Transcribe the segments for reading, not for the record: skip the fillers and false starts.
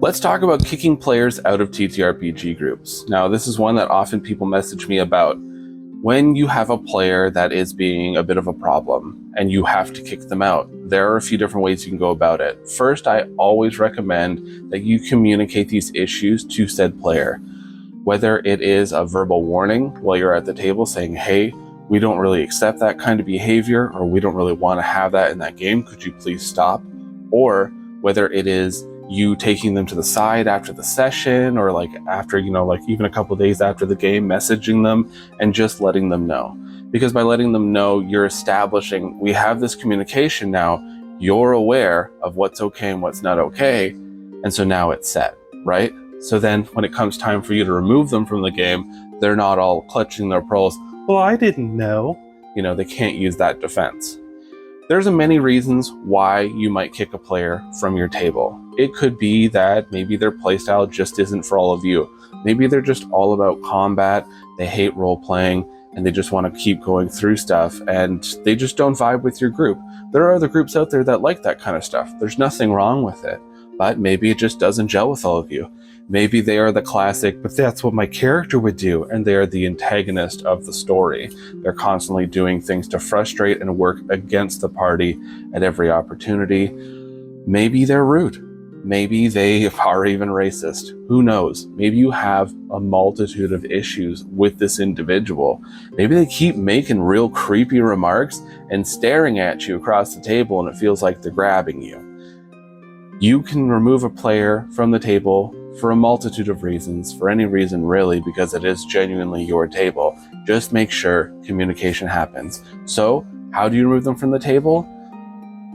Let's talk about kicking players out of TTRPG groups. Now, this is one that often people message me about. When you have a player that is being a bit of a problem and you have to kick them out, there are a few different ways you can go about it. First, I always recommend that you communicate these issues to said player. Whether it is a verbal warning while you're at the table saying, hey, we don't really accept that kind of behavior, or we don't really want to have that in that game, could you please stop? Or whether it is you taking them to the side after the session, or after, even a couple of days after the game, messaging them and just letting them know. Because by letting them know, you're establishing, we have this communication now, you're aware of what's okay and what's not okay, and so now it's set, right? So then when it comes time for you to remove them from the game, they're not all clutching their pearls, well, I didn't know. They can't use that defense. There's many reasons why you might kick a player from your table. It could be that maybe their playstyle just isn't for all of you. Maybe they're just all about combat, they hate role-playing, and they just want to keep going through stuff, and they just don't vibe with your group. There are other groups out there that like that kind of stuff. There's nothing wrong with it, but maybe it just doesn't gel with all of you. Maybe they are the classic, but that's what my character would do, and they are the antagonist of the story. They're constantly doing things to frustrate and work against the party at every opportunity. Maybe they're rude. Maybe they are even racist. Who knows? Maybe you have a multitude of issues with this individual. Maybe they keep making real creepy remarks and staring at you across the table, and it feels like they're grabbing you. You can remove a player from the table for a multitude of reasons, for any reason really, because it is genuinely your table. Just make sure communication happens. So, how do you remove them from the table?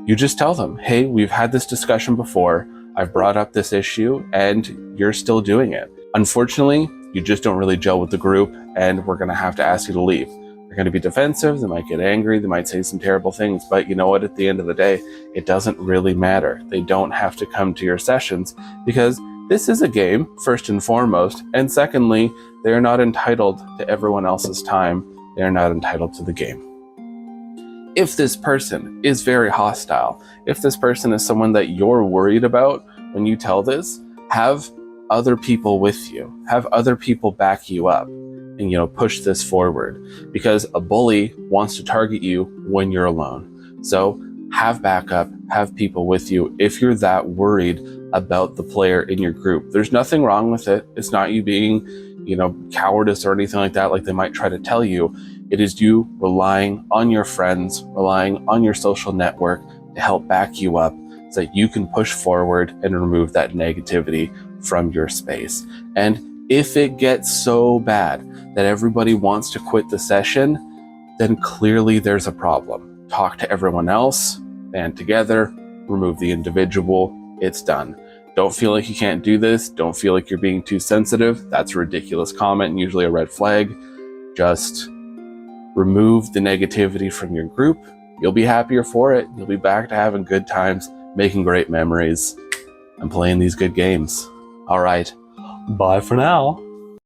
You just tell them, hey, we've had this discussion before, I've brought up this issue, and you're still doing it. Unfortunately, you just don't really gel with the group, and we're gonna have to ask you to leave. They're gonna be defensive, they might get angry, they might say some terrible things, but you know what, at the end of the day, it doesn't really matter. They don't have to come to your sessions, because this is a game, first and foremost, and secondly, they are not entitled to everyone else's time. They are not entitled to the game. If this person is very hostile, if this person is someone that you're worried about when you tell this, have other people with you. Have other people back you up and, push this forward. Because a bully wants to target you when you're alone. So have backup, have people with you if you're that worried about the player in your group. There's nothing wrong with it. It's not you being, cowardice or anything like that, like they might try to tell you. It is you relying on your friends, relying on your social network to help back you up so that you can push forward and remove that negativity from your space. And if it gets so bad that everybody wants to quit the session, then clearly there's a problem. Talk to everyone else, band together, remove the individual, it's done. Don't feel like you can't do this. Don't feel like you're being too sensitive. That's a ridiculous comment and usually a red flag. Just remove the negativity from your group. You'll be happier for it. You'll be back to having good times, making great memories, and playing these good games. All right, bye for now.